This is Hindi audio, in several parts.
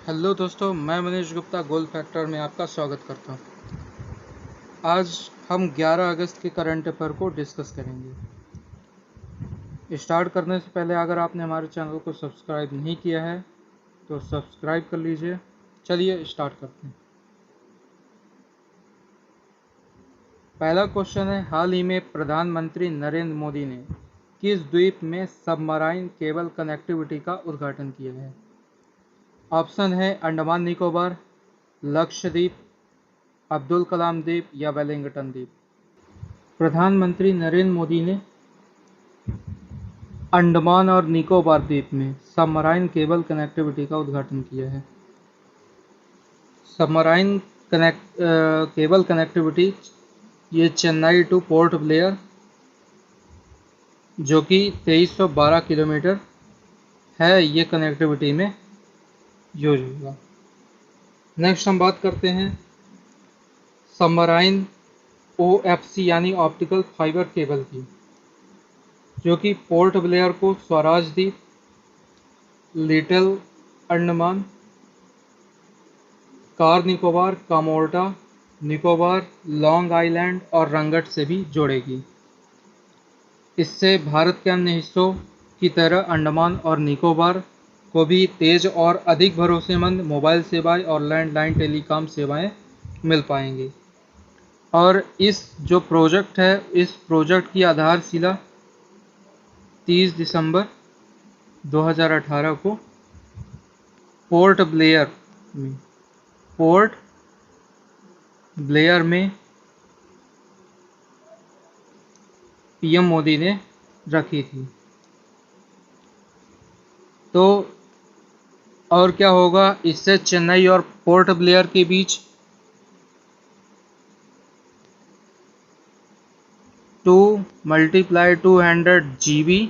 हेलो दोस्तों, मैं मनीष गुप्ता गोल्ड फैक्टर में आपका स्वागत करता हूं। आज हम 11 अगस्त के करंट अफेयर को डिस्कस करेंगे। स्टार्ट करने से पहले अगर आपने हमारे चैनल को सब्सक्राइब नहीं किया है तो सब्सक्राइब कर लीजिए। चलिए स्टार्ट करते हैं। पहला क्वेश्चन है, हाल ही में प्रधानमंत्री नरेंद्र मोदी ने किस द्वीप में सबमराइन केबल कनेक्टिविटी का उद्घाटन किया है? ऑप्शन है अंडमान निकोबार, लक्षद्वीप, अब्दुल कलाम द्वीप या वेलिंगटन द्वीप। प्रधानमंत्री नरेंद्र मोदी ने अंडमान और निकोबार द्वीप में सबमराइन केबल कनेक्टिविटी का उद्घाटन किया है। सबमराइन केबल कनेक्टिविटी ये चेन्नई टू पोर्ट ब्लेयर, जो कि 2312 किलोमीटर है, ये कनेक्टिविटी में यूज होगा। नेक्स्ट हम बात करते हैं सबमराइन OFC यानी ऑप्टिकल फाइबर केबल की, जो कि पोर्ट ब्लेयर को स्वराज द्वीप, little Andaman, car Nicobar, Kamorta Nicobar, long island और रंगट से भी जोड़ेगी। इससे भारत के अन्य हिस्सों की तरह अंडमान और निकोबार को भी तेज और अधिक भरोसेमंद मोबाइल सेवाएं और लैंडलाइन टेलीकॉम सेवाएं मिल पाएंगी। और इस जो प्रोजेक्ट है, इस प्रोजेक्ट की आधारशिला 30 दिसंबर 2018 को पोर्ट ब्लेयर में PM मोदी ने रखी थी। तो और क्या होगा, इससे चेन्नई और पोर्ट ब्लेयर के बीच 2 × 200 GB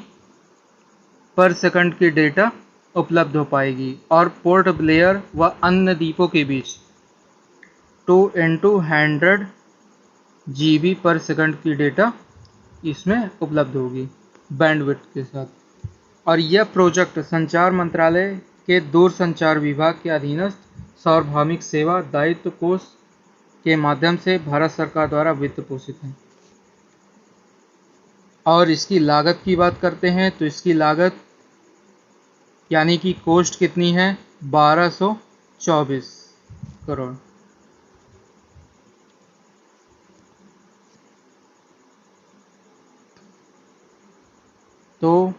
पर सेकंड की डेटा उपलब्ध हो पाएगी और पोर्ट ब्लेयर व अन्य द्वीपों के बीच 2 × 100 GB पर सेकंड की डेटा इसमें उपलब्ध होगी बैंडविड्थ के साथ। और यह प्रोजेक्ट संचार मंत्रालय के दूरसंचार विभाग के अधीनस्थ सार्वभौमिक सेवा दायित्व कोष के माध्यम से भारत सरकार द्वारा वित्त पोषित है। और इसकी लागत की बात करते हैं तो इसकी लागत यानी कि कॉस्ट कितनी है, 1224 करोड़। तो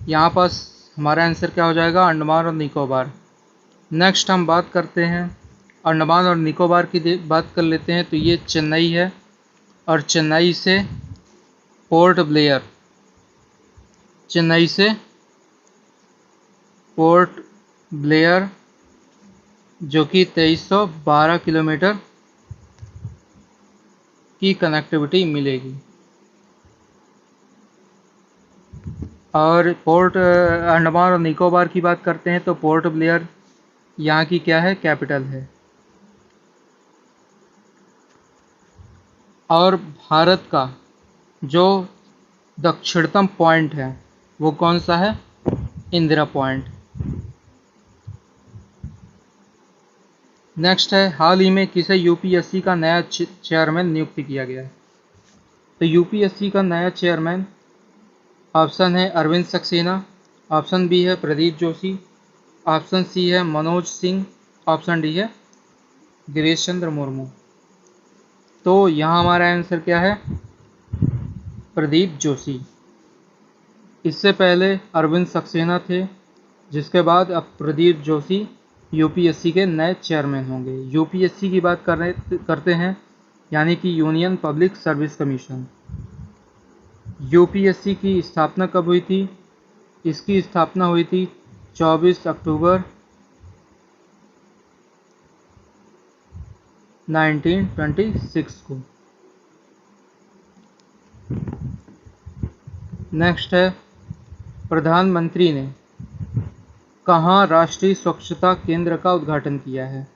यहाँ पास हमारा आंसर क्या हो जाएगा, अंडमान और निकोबार। नेक्स्ट हम बात करते हैं अंडमान और निकोबार की बात कर लेते हैं। तो ये चेन्नई है और चेन्नई से पोर्ट ब्लेयर, चेन्नई से पोर्ट ब्लेयर जो कि 2312 किलोमीटर की कनेक्टिविटी मिलेगी। और पोर्ट अंडमान और निकोबार की बात करते हैं तो पोर्ट ब्लेयर यहाँ की क्या है, कैपिटल है। और भारत का जो दक्षिणतम पॉइंट है वो कौन सा है, इंदिरा पॉइंट। नेक्स्ट है, हाल ही में किसे UPSC का नया चेयरमैन नियुक्त किया गया है? तो UPSC का नया चेयरमैन ऑप्शन है अरविंद सक्सेना, ऑप्शन B है प्रदीप जोशी, ऑप्शन C है मनोज सिंह, ऑप्शन D है गिरीश चंद्र मुर्मू। तो यहाँ हमारा आंसर क्या है, प्रदीप जोशी। इससे पहले अरविंद सक्सेना थे, जिसके बाद अब प्रदीप जोशी UPSC के नए चेयरमैन होंगे। UPSC की बात करते हैं यानी कि union public service commission. UPSC की स्थापना कब हुई थी? इसकी स्थापना हुई थी 24 अक्टूबर 1926 को। नेक्स्ट है, प्रधानमंत्री ने कहाँ राष्ट्रीय स्वच्छता केंद्र का उद्घाटन किया है?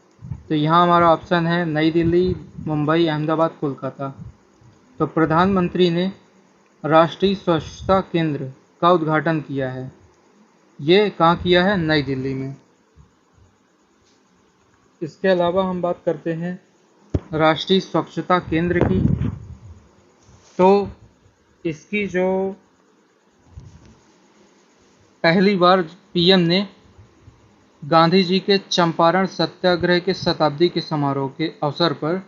तो यहाँ हमारा ऑप्शन है नई दिल्ली, मुंबई, अहमदाबाद, कोलकाता। तो प्रधानमंत्री ने राष्ट्रीय स्वच्छता केंद्र का उद्घाटन किया है। ये कहाँ किया है, नई दिल्ली में। इसके अलावा हम बात करते हैं राष्ट्रीय स्वच्छता केंद्र की। तो इसकी जो पहली बार पीएम ने गांधी जी के चंपारण सत्याग्रह के शताब्दी के समारोह के अवसर पर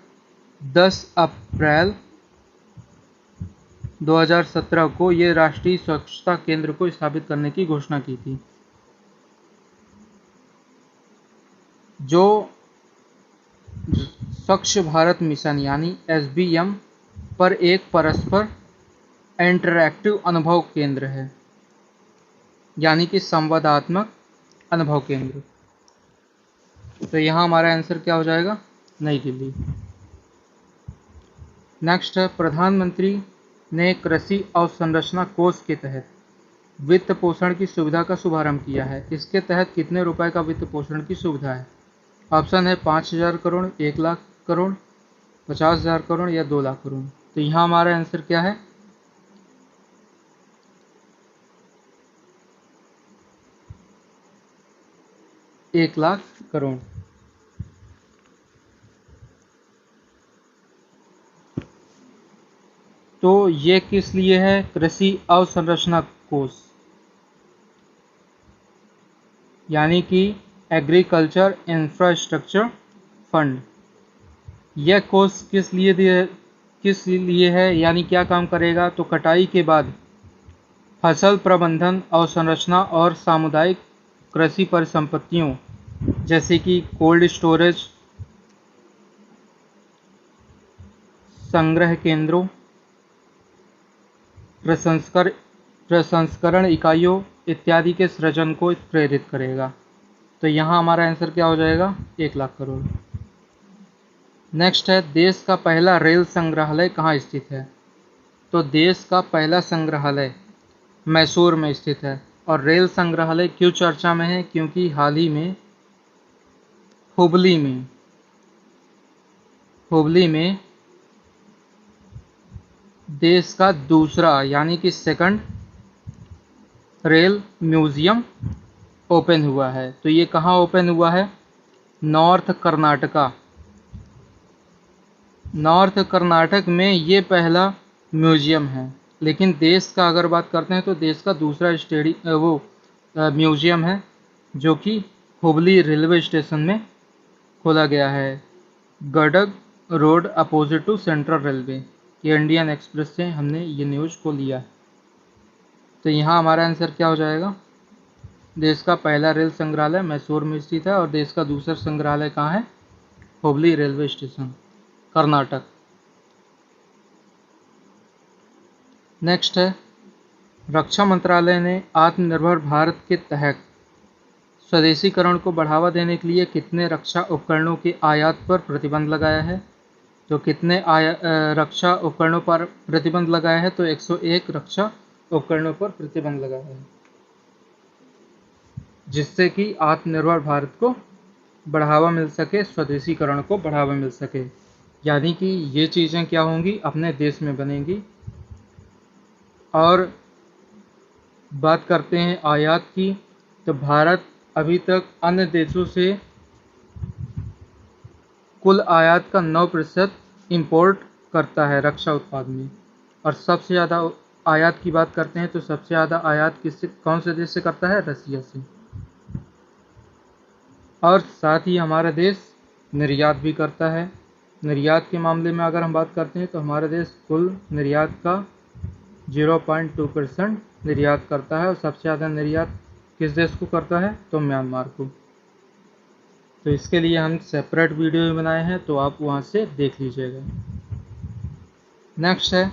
10 अप्रैल 2017 को ये राष्ट्रीय स्वच्छता केंद्र को स्थापित करने की घोषणा की थी, जो स्वच्छ भारत मिशन यानी SBM पर एक परस्पर इंटरैक्टिव अनुभव केंद्र है, यानी कि संवादात्मक अनुभव केंद्र। तो यहाँ हमारा आंसर क्या हो जाएगा? नई दिल्ली। नेक्स्ट है, प्रधानमंत्री ने कृषि अवसंरचना कोष के तहत वित्त पोषण की सुविधा का शुभारंभ किया है। इसके तहत कितने रुपए का वित्त पोषण की सुविधा है? ऑप्शन है 5,000 करोड़, 1 लाख करोड़, 50,000 करोड़ या 2 लाख करोड़। तो यहाँ हमारा आंसर क्या है? 1 लाख करोड़। तो ये किस लिए है? कृषि अवसंरचना कोष, यानी कि एग्रीकल्चर इंफ्रास्ट्रक्चर फंड। यह कोष किस लिए है, यानी क्या काम करेगा? तो कटाई के बाद फसल प्रबंधन, अवसंरचना और सामुदायिक कृषि परिसंपत्तियों जैसे कि कोल्ड स्टोरेज, संग्रह केंद्रों, प्रसंस्करण इकाइयों इत्यादि के सृजन को प्रेरित करेगा। तो यहाँ हमारा आंसर क्या हो जाएगा? 1 लाख करोड़। नेक्स्ट है, देश का पहला रेल संग्रहालय कहाँ स्थित है? तो देश का पहला संग्रहालय मैसूर में स्थित है। और रेल संग्रहालय क्यों चर्चा में है? क्योंकि हाल ही में हुबली में देश का दूसरा यानी कि सेकंड रेल म्यूजियम ओपन हुआ है। तो ये कहाँ ओपन हुआ है? नॉर्थ कर्नाटक में ये पहला म्यूजियम है। लेकिन देश का अगर बात करते हैं तो देश का दूसरा म्यूजियम है, जो कि हुबली रेलवे स्टेशन में खोला गया है, Gadag road opposite to central railway. ये इंडियन एक्सप्रेस से हमने ये न्यूज़ को लिया है। तो यहाँ हमारा आंसर क्या हो जाएगा? देश का पहला रेल संग्रहालय मैसूर में स्थित है और देश का दूसरा संग्रहालय कहाँ है? Hubli railway station, Karnataka. Next है, रक्षा मंत्रालय ने आत्मनिर्भर भारत के तहत स्वदेशीकरण को बढ़ावा देने के लिए कितने रक्षा उपकरणों के आयात पर प्रतिबंध लगाया है? तो कितने रक्षा उपकरणों पर प्रतिबंध लगाया है? तो 101 रक्षा उपकरणों पर प्रतिबंध लगाया है, जिससे कि आत्मनिर्भर भारत को बढ़ावा मिल सके, स्वदेशीकरण को बढ़ावा मिल सके। यानी कि ये चीज़ें क्या होंगी? अपने देश में बनेंगी। और बात करते हैं आयात की, तो भारत अभी तक अन्य देशों से कुल आयात का 9% इंपोर्ट करता है रक्षा उत्पाद में। और सबसे ज़्यादा आयात की बात करते हैं तो सबसे ज़्यादा आयात कौन से देश से करता है? रसिया से। और साथ ही हमारा देश निर्यात भी करता है। निर्यात के मामले में अगर हम बात करते हैं तो हमारा देश कुल निर्यात का 0.2% निर्यात करता है। और सबसे ज़्यादा निर्यात किस देश को करता है? तो म्यांमार को। तो इसके लिए हम सेपरेट वीडियो भी बनाए हैं, तो आप वहाँ से देख लीजिएगा। नेक्स्ट है,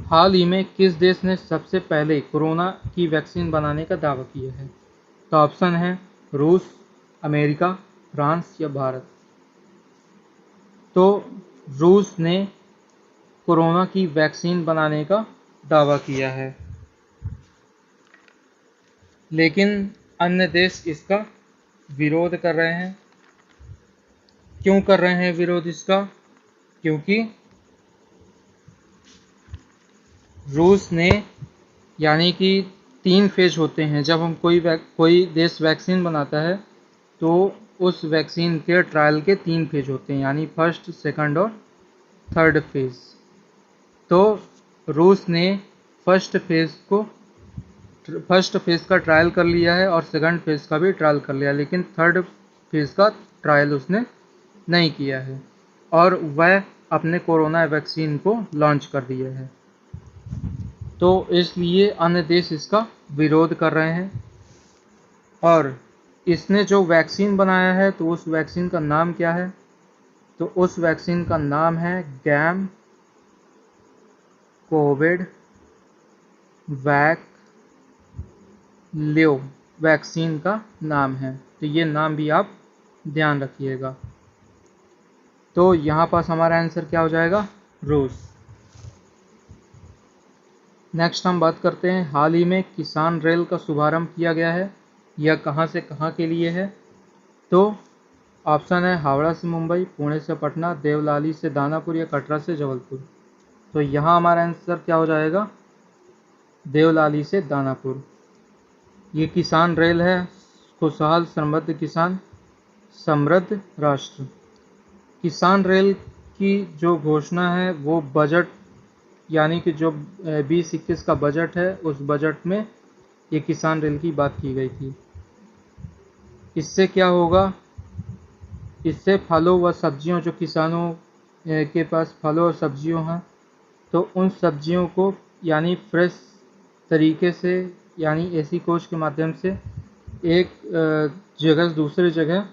हाल ही में किस देश ने सबसे पहले कोरोना की वैक्सीन बनाने का दावा किया है? तो ऑप्शन है रूस, अमेरिका, फ्रांस या भारत। तो रूस ने कोरोना की वैक्सीन बनाने का दावा किया है, लेकिन अन्य देश इसका विरोध कर रहे हैं। क्यों कर रहे हैं विरोध इसका? क्योंकि रूस ने, यानी कि 3 फेज होते हैं जब हम कोई देश वैक्सीन बनाता है, तो उस वैक्सीन के ट्रायल के 3 फेज होते हैं, यानी फर्स्ट, सेकंड और थर्ड फेज। तो रूस ने फर्स्ट फेज का ट्रायल कर लिया है और सेकंड फेज का भी ट्रायल कर लिया, लेकिन थर्ड फेज का ट्रायल उसने नहीं किया है और वह अपने कोरोना वैक्सीन को लॉन्च कर दिया है। तो इसलिए अन्य देश इसका विरोध कर रहे हैं। और इसने जो वैक्सीन बनाया है, तो उस वैक्सीन का नाम क्या है? तो उस वैक्सीन का नाम है गैम कोविड वैक लियो, वैक्सीन का नाम है। तो ये नाम भी आप ध्यान रखिएगा। तो यहाँ पास हमारा आंसर क्या हो जाएगा? रूस। नेक्स्ट हम बात करते हैं, हाल ही में किसान रेल का शुभारंभ किया गया है, यह कहाँ से कहाँ के लिए है? तो ऑप्शन है हावड़ा से मुंबई, पुणे से पटना, देवलाली से दानापुर या कटरा से जबलपुर। तो यहाँ हमारा आंसर क्या हो जाएगा? देवलाली से दानापुर। ये किसान रेल है, खुशहाल समृद्ध किसान समृद्ध राष्ट्र। किसान रेल की जो घोषणा है वो बजट, यानी कि जो 2021 का बजट है, उस बजट में ये किसान रेल की बात की गई थी। इससे क्या होगा? इससे फलों व सब्जियों, जो किसानों के पास फलों और सब्जियों हैं, तो उन सब्जियों को यानी फ्रेश तरीके से, यानी एसी कोच के माध्यम से एक जगह से दूसरी जगह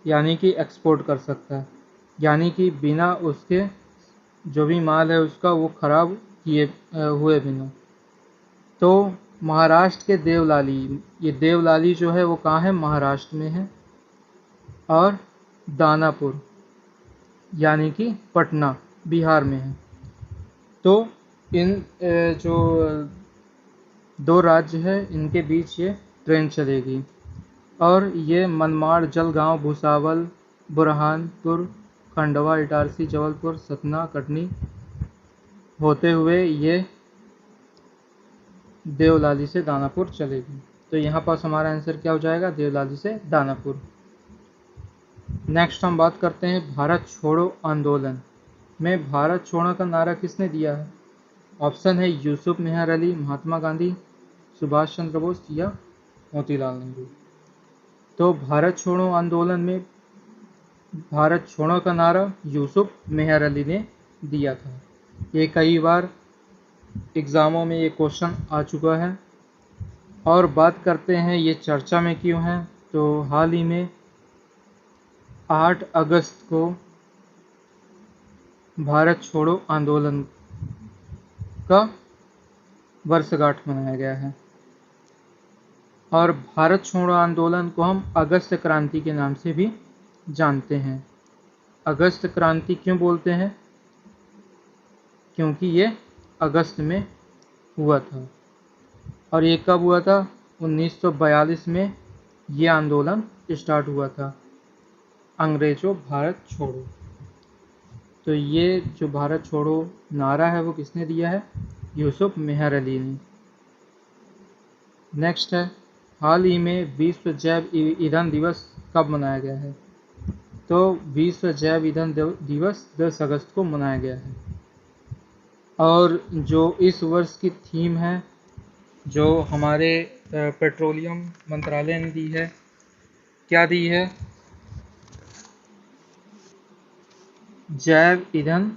यानी कि एक्सपोर्ट कर सकता है, यानी कि बिना उसके जो भी माल है उसका वो खराब किए हुए बिना। तो महाराष्ट्र के देवलाली, ये देवलाली जो है वो कहाँ है? महाराष्ट्र में है। और दानापुर यानी कि पटना बिहार में है। तो इन जो दो राज्य है इनके बीच ये ट्रेन चलेगी और ये मनमाड़, जलगांव, भुसावल, बुरहानपुर, खंडवा, इटारसी, जबलपुर, सतना, कटनी होते हुए ये देवलाली से दानापुर चलेगी। तो यहाँ पास हमारा आंसर क्या हो जाएगा? देवलाली से दानापुर। नेक्स्ट हम बात करते हैं भारत छोड़ो आंदोलन में भारत छोड़ो का नारा किसने दिया है? ऑप्शन है यूसुफ मेहर अली, महात्मा गांधी, सुभाष चंद्र बोस या मोतीलाल नेहरू। तो भारत छोड़ो आंदोलन में भारत छोड़ो का नारा यूसुफ मेहर अली ने दिया था। ये कई बार एग्जामों में ये क्वेश्चन आ चुका है। और बात करते हैं ये चर्चा में क्यों है, तो हाल ही में 8 अगस्त को भारत छोड़ो आंदोलन का वर्षगांठ मनाया गया है। और भारत छोड़ो आंदोलन को हम अगस्त क्रांति के नाम से भी जानते हैं। अगस्त क्रांति क्यों बोलते हैं? क्योंकि ये अगस्त में हुआ था। और ये कब हुआ था? 1942 में ये आंदोलन स्टार्ट हुआ था, अंग्रेजों भारत छोड़ो। तो ये जो भारत छोड़ो नारा है वो किसने दिया है? यूसुफ मेहर अली ने। नेक्स्ट है, हाल ही में विश्व जैव ईंधन दिवस कब मनाया गया है? तो विश्व जैव ईंधन दिवस 10 अगस्त को मनाया गया है। और जो इस वर्ष की थीम है, जो हमारे पेट्रोलियम मंत्रालय ने दी है, क्या दी है? जैव ईंधन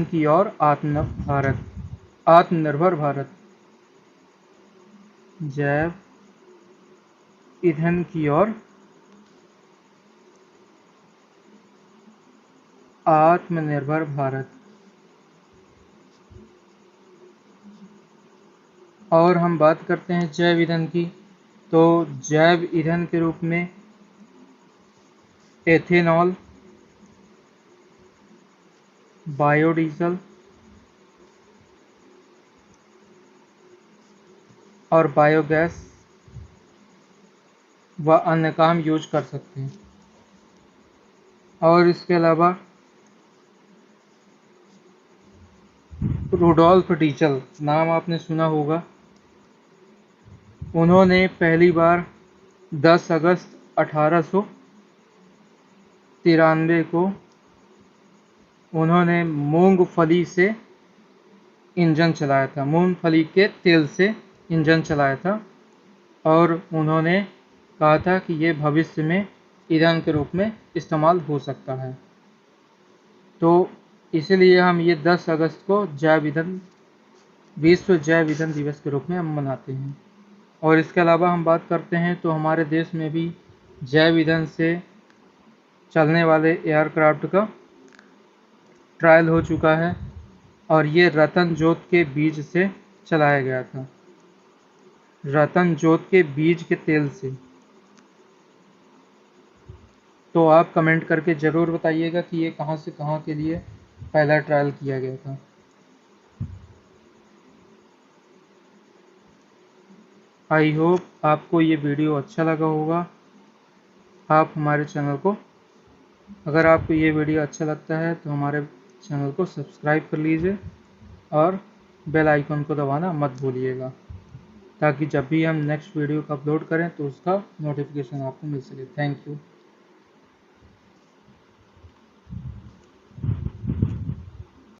की ओर आत्मनिर्भर भारत। जैव ईंधन की ओर आत्मनिर्भर भारत। और हम बात करते हैं जैव ईंधन की, तो जैव ईंधन के रूप में एथेनॉल, बायोडीजल और बायोगैस व अन्य का हम यूज कर सकते हैं। और इसके अलावा रुडोल्फ डीजल, नाम आपने सुना होगा, उन्होंने पहली बार 10 अगस्त 1893 को उन्होंने मूंगफली से इंजन चलाया था, मूंगफली के तेल से इंजन चलाया था, और उन्होंने कहा था कि ये भविष्य में ईंधन के रूप में इस्तेमाल हो सकता है। तो इसलिए हम ये 10 अगस्त को विश्व जैव ईंधन दिवस के रूप में हम मनाते हैं। और इसके अलावा हम बात करते हैं तो हमारे देश में भी जैव ईंधन से चलने वाले एयरक्राफ्ट का ट्रायल हो चुका है, और ये रतन जोत के बीज से चलाया गया था, रतन जोत के बीज के तेल से। तो आप कमेंट करके ज़रूर बताइएगा कि ये कहाँ से कहाँ के लिए पहला ट्रायल किया गया था। आई होप आपको ये वीडियो अच्छा लगा होगा। आप हमारे चैनल को, अगर आपको ये वीडियो अच्छा लगता है तो हमारे चैनल को सब्सक्राइब कर लीजिए और बेल आइकन को दबाना मत भूलिएगा, ताकि जब भी हम नेक्स्ट वीडियो को अपलोड करें तो उसका नोटिफिकेशन आपको मिल सके। Thank you.